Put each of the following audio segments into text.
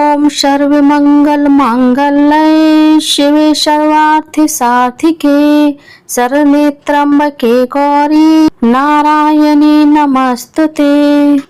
ओम सर्वमंगल मांगल्ये शिवे सर्वार्थ साधिके शरण्ये त्र्यंबके गौरी नारायणी नमस्तुते।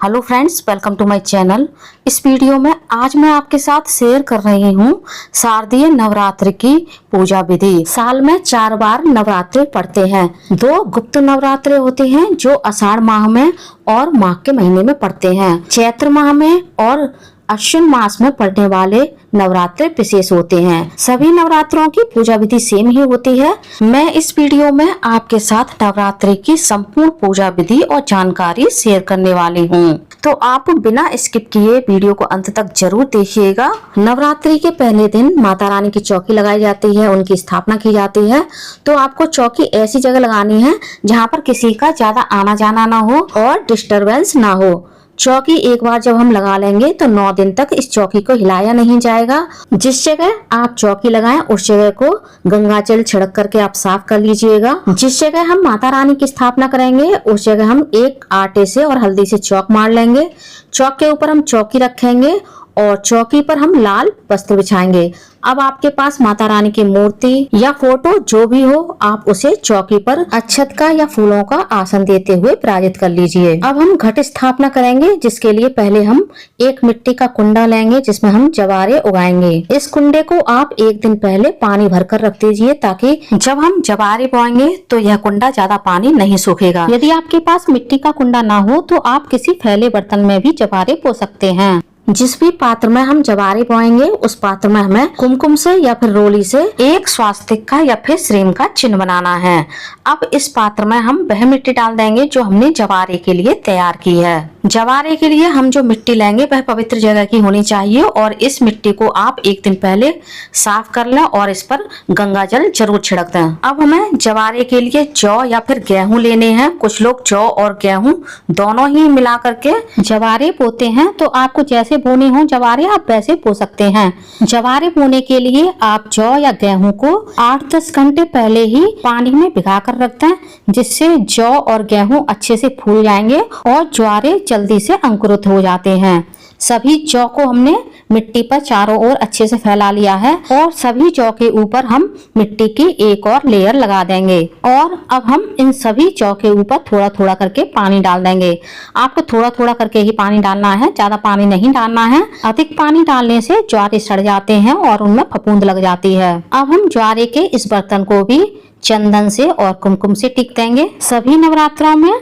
Hello friends, welcome to my channel. इस वीडियो में आज मैं आपके साथ शेयर कर रही हूँ शारदीय नवरात्र की पूजा विधि। साल में 4 बार नवरात्रे पड़ते हैं। 2 गुप्त नवरात्रे होते हैं जो आषाढ़ माह में और माघ के महीने में पड़ते हैं। चैत्र माह में और अश्विन मास में पड़ने वाले नवरात्रे विशेष होते हैं। सभी नवरात्रों की पूजा विधि सेम ही होती है। मैं इस वीडियो में आपके साथ नवरात्रि की संपूर्ण पूजा विधि और जानकारी शेयर करने वाली हूँ, तो आप बिना स्किप किए वीडियो को अंत तक जरूर देखिएगा। नवरात्रि के पहले दिन माता रानी की चौकी लगाई जाती है, उनकी स्थापना की जाती है। तो आपको चौकी ऐसी जगह लगानी है जहाँ पर किसी का ज्यादा आना जाना ना हो और डिस्टरबेंस ना हो। चौकी एक बार जब हम लगा लेंगे तो 9 दिन तक इस चौकी को हिलाया नहीं जाएगा। जिस जगह आप चौकी लगाएं उस जगह को गंगा जल छिड़क करके आप साफ कर लीजिएगा। जिस जगह हम माता रानी की स्थापना करेंगे उस जगह हम एक आटे से और हल्दी से चौक मार लेंगे। चौक के ऊपर हम चौकी रखेंगे और चौकी पर हम लाल वस्त्र बिछाएंगे। अब आपके पास माता रानी की मूर्ति या फोटो जो भी हो, आप उसे चौकी पर अक्षत का या फूलों का आसन देते हुए विराजित कर लीजिए। अब हम घट स्थापना करेंगे, जिसके लिए पहले हम एक मिट्टी का कुंडा लेंगे जिसमें हम जवारे उगाएंगे। इस कुंडे को आप एक दिन पहले पानी भरकर रख दीजिए ताकि जब हम जवारे बोएंगे तो यह कुंडा ज्यादा पानी नहीं सूखेगा। यदि आपके पास मिट्टी का कुंडा ना हो तो आप किसी फैले बर्तन में भी जवारे बो सकते हैं। जिस भी पात्र में हम जवारे बोएंगे उस पात्र में हमें कुमकुम से या फिर रोली से एक स्वास्तिक का या फिर श्रीम का चिन्ह बनाना है। अब इस पात्र में हम वह मिट्टी डाल देंगे जो हमने जवारे के लिए तैयार की है। जवारे के लिए हम जो मिट्टी लेंगे वह पवित्र जगह की होनी चाहिए और इस मिट्टी को आप एक दिन पहले साफ कर लें और इस पर गंगा जल जरूर छिड़क दें। अब हमें जवारे के लिए जौ या फिर गेहूं लेने हैं। कुछ लोग जौ और गेहूं दोनों ही मिला करके जवारे बोते हैं, तो आपको जैसे बोने हो जवारे आप वैसे बो सकते हैं। जवारे बोने के लिए आप जौ या गेहूं को 8-10 घंटे पहले ही पानी में भिगा कर रख दें, जिससे जौ और गेहूं अच्छे से फूल जाएंगे और ज्वारे जल्दी से अंकुरित हो जाते हैं। सभी जौ को हमने मिट्टी पर चारों ओर अच्छे से फैला लिया है और सभी जौ के ऊपर हम मिट्टी की एक और लेयर लगा देंगे और अब हम इन सभी जौ के ऊपर थोड़ा थोड़ा करके पानी डाल देंगे। आपको थोड़ा थोड़ा करके ही पानी डालना है, ज्यादा पानी नहीं डालना है। अधिक पानी डालने से ज्वारे सड़ जाते हैं और उनमें फफूंद लग जाती है। अब हम ज्वारे के इस बर्तन को भी चंदन से और कुमकुम से टिक देंगे। सभी नवरात्रों में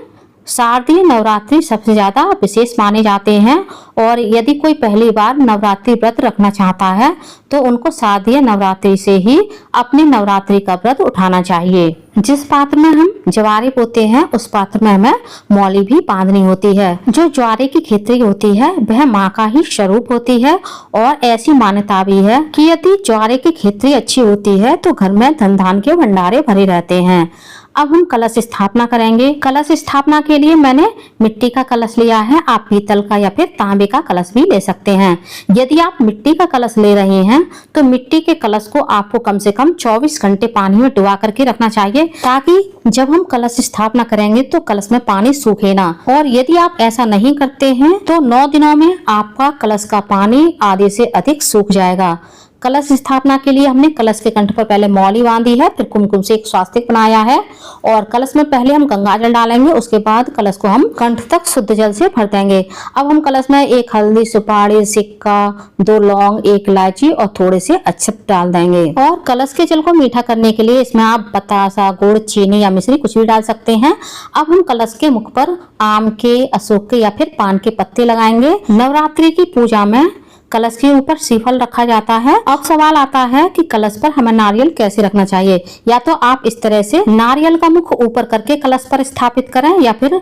शारदीय नवरात्रि सबसे ज्यादा विशेष माने जाते हैं और यदि कोई पहली बार नवरात्रि व्रत रखना चाहता है तो उनको शारदीय नवरात्रि से ही अपने नवरात्रि का व्रत उठाना चाहिए। जिस पात्र में हम जवारे बोते हैं उस पात्र में हमें मौली भी बांधनी होती है। जो ज्वारे की खेती होती है वह माँ का ही स्वरूप होती है और ऐसी मान्यता भी है कि यदि ज्वारे की खेती अच्छी होती है तो घर में धन धान के भंडारे भरे रहते हैं। अब हम कलश स्थापना करेंगे। कलश स्थापना के लिए मैंने मिट्टी का कलश लिया है। आप पीतल का या फिर तांबे का कलश भी ले सकते हैं। यदि आप मिट्टी का कलश ले रहे हैं तो मिट्टी के कलश को आपको कम से कम 24 घंटे पानी में डुबा करके रखना चाहिए ताकि जब हम कलश स्थापना करेंगे तो कलश में पानी सूखे ना। और यदि आप ऐसा नहीं करते हैं तो 9 दिनों में आपका कलश का पानी आधे से अधिक सूख जाएगा। कलश स्थापना के लिए हमने कलश के कंठ पर पहले मौली बांधी है, फिर कुमकुम से एक स्वास्तिक बनाया है और कलश में पहले हम गंगा जल डालेंगे, उसके बाद कलश को हम कंठ तक शुद्ध जल से भर देंगे। अब हम कलश में एक हल्दी, सुपारी, सिक्का, 2 लौंग, 1 इलायची और थोड़े से अक्षत डाल देंगे। और कलश के जल को मीठा करने के लिए इसमें आप बतासा, गुड़, चीनी या मिश्री कुछ भी डाल सकते हैं। अब हम कलश के मुख पर आम के, अशोक के या फिर पान के पत्ते लगाएंगे। नवरात्रि की पूजा में कलश के ऊपर श्रीफल रखा जाता है। अब सवाल आता है कि कलश पर हमें नारियल कैसे रखना चाहिए। या तो आप इस तरह से नारियल का मुख ऊपर करके कलश पर स्थापित करें या फिर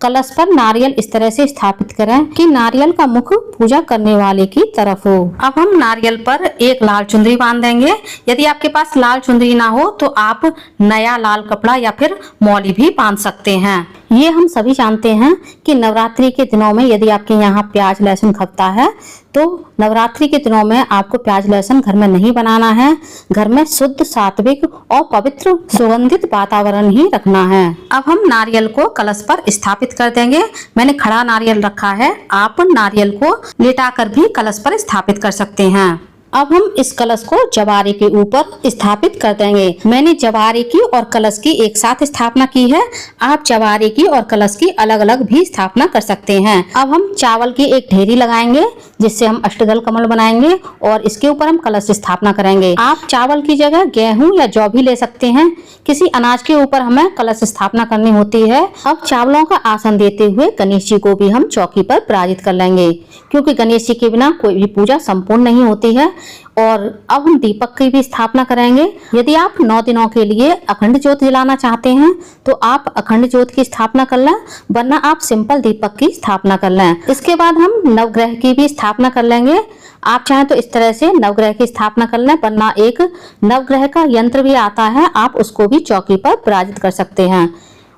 कलश पर नारियल इस तरह से स्थापित करें कि नारियल का मुख पूजा करने वाले की तरफ हो। अब हम नारियल पर एक लाल चुंदरी बांध देंगे। यदि आपके पास लाल चुंदरी ना हो तो आप नया लाल कपड़ा या फिर मौली भी बांध सकते हैं। ये हम सभी जानते हैं कि नवरात्रि के दिनों में यदि आपके यहाँ प्याज लहसुन खपता है तो नवरात्रि के दिनों में आपको प्याज लहसुन घर में नहीं बनाना है। घर में शुद्ध, सात्विक और पवित्र सुगंधित वातावरण ही रखना है। अब हम नारियल को कलश पर स्थापित कर देंगे। मैंने खड़ा नारियल रखा है, आप नारियल को लेटाकर भी कलश पर स्थापित कर सकते हैं। अब हम इस कलश को जवारे के ऊपर स्थापित कर देंगे। मैंने जवारे की और कलश की एक साथ स्थापना की है। आप जवारे की और कलश की अलग अलग भी स्थापना कर सकते हैं। अब हम चावल की एक ढेरी लगाएंगे जिससे हम अष्टदल कमल बनाएंगे और इसके ऊपर हम कलश स्थापना करेंगे। आप चावल की जगह गेहूं या जौ भी ले सकते हैं। किसी अनाज के ऊपर हमें कलश स्थापना करनी होती है। अब चावलों का आसन देते हुए गणेश जी को भी हम चौकी पर विराजित कर लेंगे, क्योंकि गणेश जी के बिना कोई भी पूजा संपूर्ण नहीं होती है। और अब हम दीपक की भी स्थापना करेंगे। यदि आप 9 दिनों के लिए अखंड ज्योत जलाना चाहते हैं तो आप अखंड ज्योत की स्थापना कर लें, वरना आप सिंपल दीपक की स्थापना कर लें। इसके बाद हम नवग्रह की भी स्थापना कर लेंगे। आप चाहें तो इस तरह से नवग्रह की स्थापना कर लें, वरना एक नवग्रह का यंत्र भी आता है, आप उसको भी चौकी पर विराजित कर सकते हैं।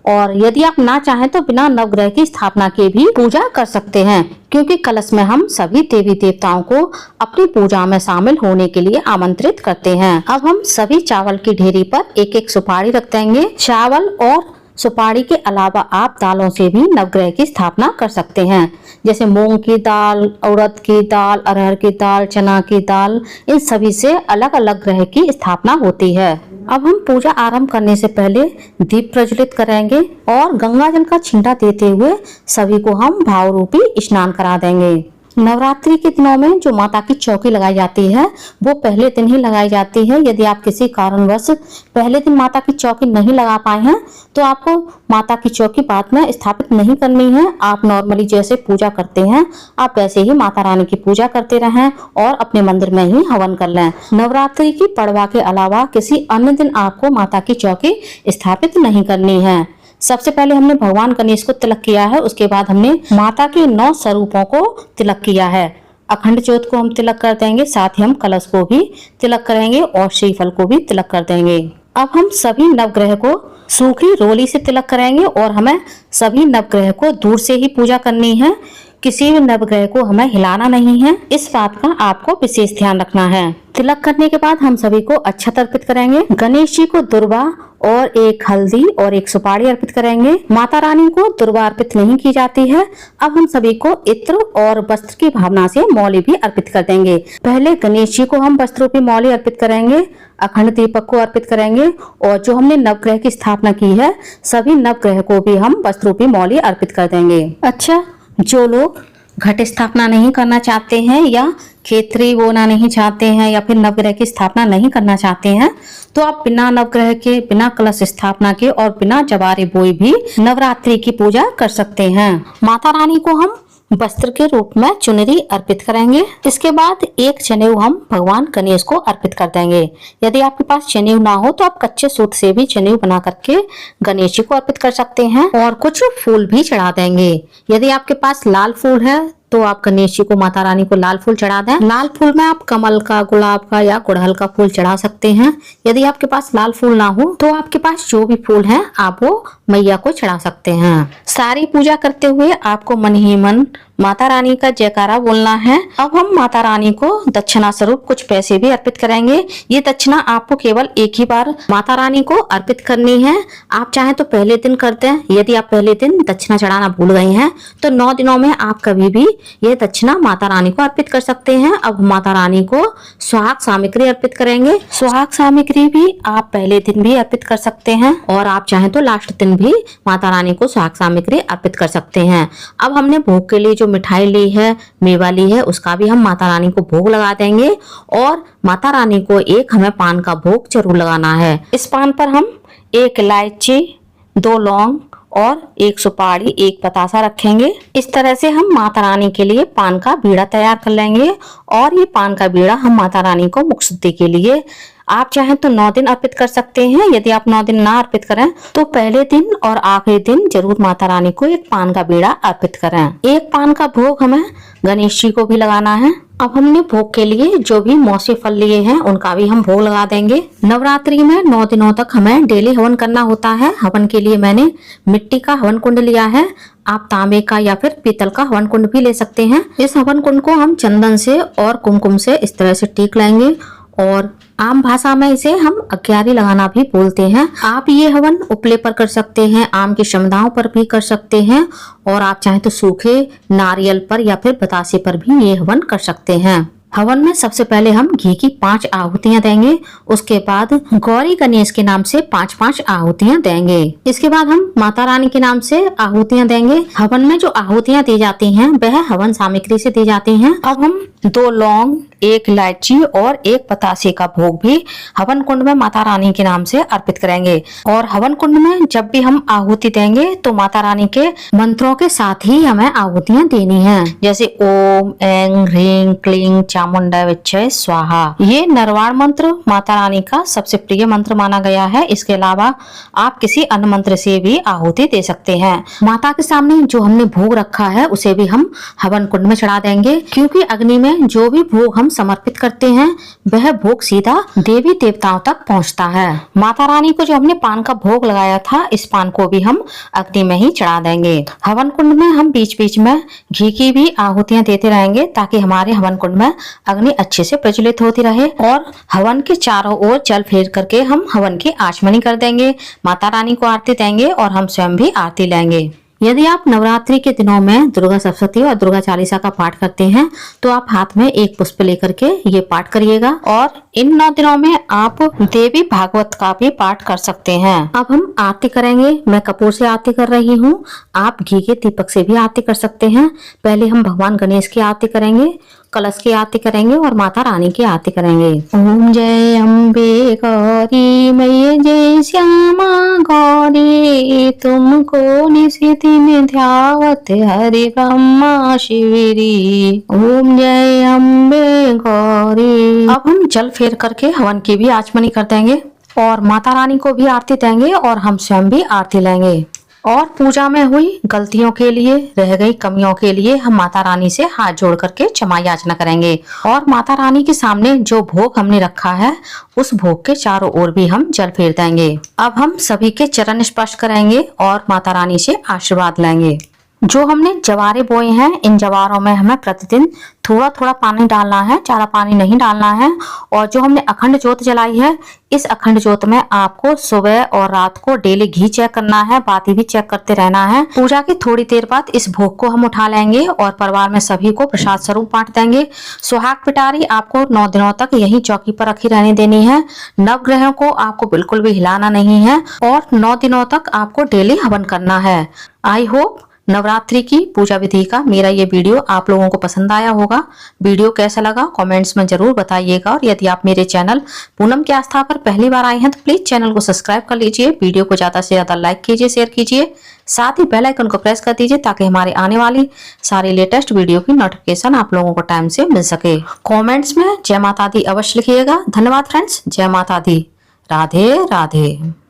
और यदि आप ना चाहें तो बिना नवग्रह की स्थापना के भी पूजा कर सकते हैं, क्योंकि कलश में हम सभी देवी देवताओं को अपनी पूजा में शामिल होने के लिए आमंत्रित करते हैं। अब हम सभी चावल की ढेरी पर एक एक सुपारी रख देंगे। चावल और सुपारी के अलावा आप दालों से भी नवग्रह की स्थापना कर सकते हैं, जैसे मूंग की दाल, उड़द की दाल, अरहर की दाल, चना की दाल, इन सभी से अलग अलग ग्रह की स्थापना होती है। अब हम पूजा आरंभ करने से पहले दीप प्रज्वलित करेंगे और गंगा जल का छींटा देते हुए सभी को हम भाव रूपी स्नान करा देंगे। नवरात्रि के दिनों में जो माता की चौकी लगाई जाती है वो पहले दिन ही लगाई जाती है। यदि आप किसी कारणवश पहले दिन माता की चौकी नहीं लगा पाए हैं तो आपको माता की चौकी बाद में स्थापित नहीं करनी है। आप नॉर्मली जैसे पूजा करते हैं आप वैसे ही माता रानी की पूजा करते रहें और अपने मंदिर में ही हवन कर लें। नवरात्रि की पड़वा के अलावा किसी अन्य दिन आपको माता की चौकी स्थापित नहीं करनी है। सबसे पहले हमने भगवान गणेश को तिलक किया है, उसके बाद हमने माता के 9 स्वरूपों को तिलक किया है। अखंड ज्योत को हम तिलक कर देंगे, साथ ही हम कलश को भी तिलक करेंगे और श्रीफल को भी तिलक कर देंगे। अब हम सभी नवग्रह को सूखी रोली से तिलक करेंगे और हमें सभी नवग्रह को दूर से ही पूजा करनी है। किसी भी नवग्रह को हमें हिलाना नहीं है, इस बात का आपको विशेष ध्यान रखना है। तिलक करने के बाद हम सभी को अक्षत अर्पित करेंगे। गणेश जी को दुर्वा और एक हल्दी और एक सुपारी अर्पित करेंगे। माता रानी को दुर्वा अर्पित नहीं की जाती है। अब हम सभी को इत्र और वस्त्र की भावना से मौली भी अर्पित कर देंगे। पहले गणेश जी को हम वस्त्र रूपी मौली अर्पित करेंगे, अखंड दीपक को अर्पित करेंगे और जो हमने नवग्रह की स्थापना की है सभी नवग्रह को भी हम वस्त्र रूपी मौली अर्पित कर देंगे। अच्छा, जो लोग घट स्थापना नहीं करना चाहते हैं या खेतरी बोना नहीं चाहते हैं या फिर नवग्रह की स्थापना नहीं करना चाहते हैं तो आप बिना नवग्रह के, बिना कलश स्थापना के और बिना जवारे बोए भी नवरात्रि की पूजा कर सकते हैं। माता रानी को हम वस्त्र के रूप में चुनरी अर्पित करेंगे। इसके बाद एक जनेऊ हम भगवान गणेश को अर्पित कर देंगे। यदि आपके पास जनेऊ ना हो तो आप कच्चे सूत से भी जनेऊ बना करके गणेश जी को अर्पित कर सकते हैं और कुछ फूल भी चढ़ा देंगे। यदि आपके पास लाल फूल है तो आप गणेश जी को, माता रानी को लाल फूल चढ़ा दें। लाल फूल में आप कमल का, गुलाब का या गुड़हल का फूल चढ़ा सकते हैं। यदि आपके पास लाल फूल ना हो तो आपके पास जो भी फूल है आप वो मैया को चढ़ा सकते हैं। सारी पूजा करते हुए आपको मन ही मन माता रानी का जयकारा बोलना है। अब हम माता रानी को दक्षिणा स्वरूप कुछ पैसे भी अर्पित करेंगे। ये दक्षिणा आपको केवल एक ही बार माता रानी को अर्पित करनी है। आप चाहें तो पहले दिन कर दें। यदि आप पहले दिन दक्षिणा चढ़ाना भूल गए हैं तो 9 दिनों में आप कभी भी ये दक्षिणा माता रानी को अर्पित कर सकते हैं। अब माता रानी को सुहाग सामग्री अर्पित करेंगे। सुहाग सामग्री भी आप पहले दिन भी अर्पित कर सकते हैं और आप चाहें तो लास्ट दिन भी माता रानी को सुहाग सामग्री अर्पित कर सकते हैं। अब हमने भोग के लिए जो मिठाई ली है, मेवा ली है, उसका भी हम माता रानी को भोग लगा देंगे और माता रानी को एक हमें पान का भोग जरूर लगाना है। इस पान पर हम 1 इलायची, 2 लौंग और 1 सुपारी, 1 पतासा रखेंगे। इस तरह से हम माता रानी के लिए पान का बीड़ा तैयार कर लेंगे और ये पान का बीड़ा हम माता रानी को मुख शुद्धि के लिए आप चाहें तो 9 दिन अर्पित कर सकते हैं। यदि आप 9 दिन ना अर्पित करें तो पहले दिन और आखिरी दिन जरूर माता रानी को एक पान का बीड़ा अर्पित करें। एक पान का भोग हमें गणेश जी को भी लगाना है। अब हमने भोग के लिए जो भी मौसमी फल लिए हैं उनका भी हम भोग लगा देंगे। नवरात्रि में 9 दिनों तक हमें डेली हवन करना होता है। हवन के लिए मैंने मिट्टी का हवन कुंड लिया है। आप तांबे का या फिर पीतल का हवन कुंड भी ले सकते हैं। इस हवन कुंड को हम चंदन से और कुमकुम से इस तरह से टीक लेंगे और आम भाषा में इसे हम अग्यारी लगाना भी बोलते हैं। आप ये हवन उपले पर कर सकते हैं, आम की शमदाओं पर भी कर सकते हैं और आप चाहें तो सूखे नारियल पर या फिर बतासे पर भी ये हवन कर सकते हैं। हवन में सबसे पहले हम घी की 5 आहुतियां देंगे। उसके बाद गौरी गणेश के नाम से 5-5 आहुतियां देंगे। इसके बाद हम माता रानी के नाम से आहुतियां देंगे। हवन में जो आहुतियां दी जाती हैं वह हवन सामग्री से दी जाती हैं। अब हम 2 लौंग, 1 इलायची और 1 बतासे का भोग भी हवन कुंड में माता रानी के नाम से अर्पित करेंगे। और हवन कुंड में जब भी हम आहुति देंगे तो माता रानी के मंत्रों के साथ ही हमें आहुतियां देनी है, जैसे ओम ऐं ह्रीं क्लीं चामुंडा विच्चय स्वाहा। ये नरवाण मंत्र माता रानी का सबसे प्रिय मंत्र माना गया है। इसके अलावा आप किसी अन्य मंत्र से भी आहुति दे सकते हैं। माता के सामने जो हमने भोग रखा है उसे भी हम हवन कुंड में चढ़ा देंगे, क्योंकि अग्नि में जो भी भोग हम समर्पित करते हैं वह भोग सीधा देवी देवताओं तक पहुंचता है। माता रानी को जो हमने पान का भोग लगाया था, इस पान को भी हम अग्नि में ही चढ़ा देंगे। हवन कुंड में हम बीच बीच में घी की भी आहुतियां देते रहेंगे ताकि हमारे हवन कुंड में अग्नि अच्छे से प्रज्वलित होती रहे। और हवन के चारों ओर जल फेर करके हम हवन की आचमनी कर देंगे, माता रानी को आरती देंगे और हम स्वयं भी आरती लेंगे। यदि आप नवरात्रि के दिनों में दुर्गा सप्तशती और दुर्गा चालीसा का पाठ करते हैं तो आप हाथ में एक पुष्प लेकर के ये पाठ करिएगा। और इन 9 दिनों में आप देवी भागवत का भी पाठ कर सकते हैं। अब हम आरती करेंगे। मैं कपूर से आरती कर रही हूँ, आप घी के दीपक से भी आरती कर सकते हैं। पहले हम भगवान गणेश की आरती करेंगे, कलश की आरती करेंगे और माता रानी की आरती करेंगे। ओम जय अम्बे गौरी मैया जय श्यामा गौरी, तुमको निशिति में ध्यावत हरि ब्रह्मा शिविरी। ओम जय अम्बे गौरी। अब हम जल फेर करके हवन की भी आचमनी कर देंगे और माता रानी को भी आरती देंगे और हम स्वयं भी आरती लेंगे। और पूजा में हुई गलतियों के लिए, रह गई कमियों के लिए हम माता रानी से हाथ जोड़ करके क्षमा याचना करेंगे। और माता रानी के सामने जो भोग हमने रखा है उस भोग के चारों ओर भी हम जल फेर देंगे। अब हम सभी के चरण स्पर्श करेंगे और माता रानी से आशीर्वाद लेंगे। जो हमने जवारे बोए हैं, इन जवारों में हमें प्रतिदिन थोड़ा थोड़ा पानी डालना है, ज्यादा पानी नहीं डालना है। और जो हमने अखंड ज्योत जलाई है, इस अखंड ज्योत में आपको सुबह और रात को डेली घी चेक करना है, बाती भी चेक करते रहना है। पूजा की थोड़ी देर बाद इस भोग को हम उठा लेंगे और परिवार में सभी को प्रसाद स्वरूप बांट देंगे। सुहाग पिटारी आपको 9 दिनों तक यही चौकी पर रखी रहने देनी है। नवग्रहों को आपको बिल्कुल भी हिलाना नहीं है और 9 दिनों तक आपको डेली हवन करना है। आई होप नवरात्रि की पूजा विधि का मेरा ये वीडियो आप लोगों को पसंद आया होगा। वीडियो कैसा लगा कमेंट्स में जरूर बताइएगा। और यदि आप मेरे चैनल पूनम की आस्था पर पहली बार आए हैं तो प्लीज चैनल को सब्सक्राइब कर लीजिए, वीडियो को ज्यादा से ज्यादा लाइक कीजिए, शेयर कीजिए, साथ ही बेल आइकन को प्रेस कर दीजिए ताकि हमारे आने वाली सारी लेटेस्ट वीडियो की नोटिफिकेशन आप लोगों को टाइम से मिल सके। कॉमेंट्स में जय माता दी अवश्य लिखिएगा। धन्यवाद फ्रेंड्स, जय माता दी। राधे राधे।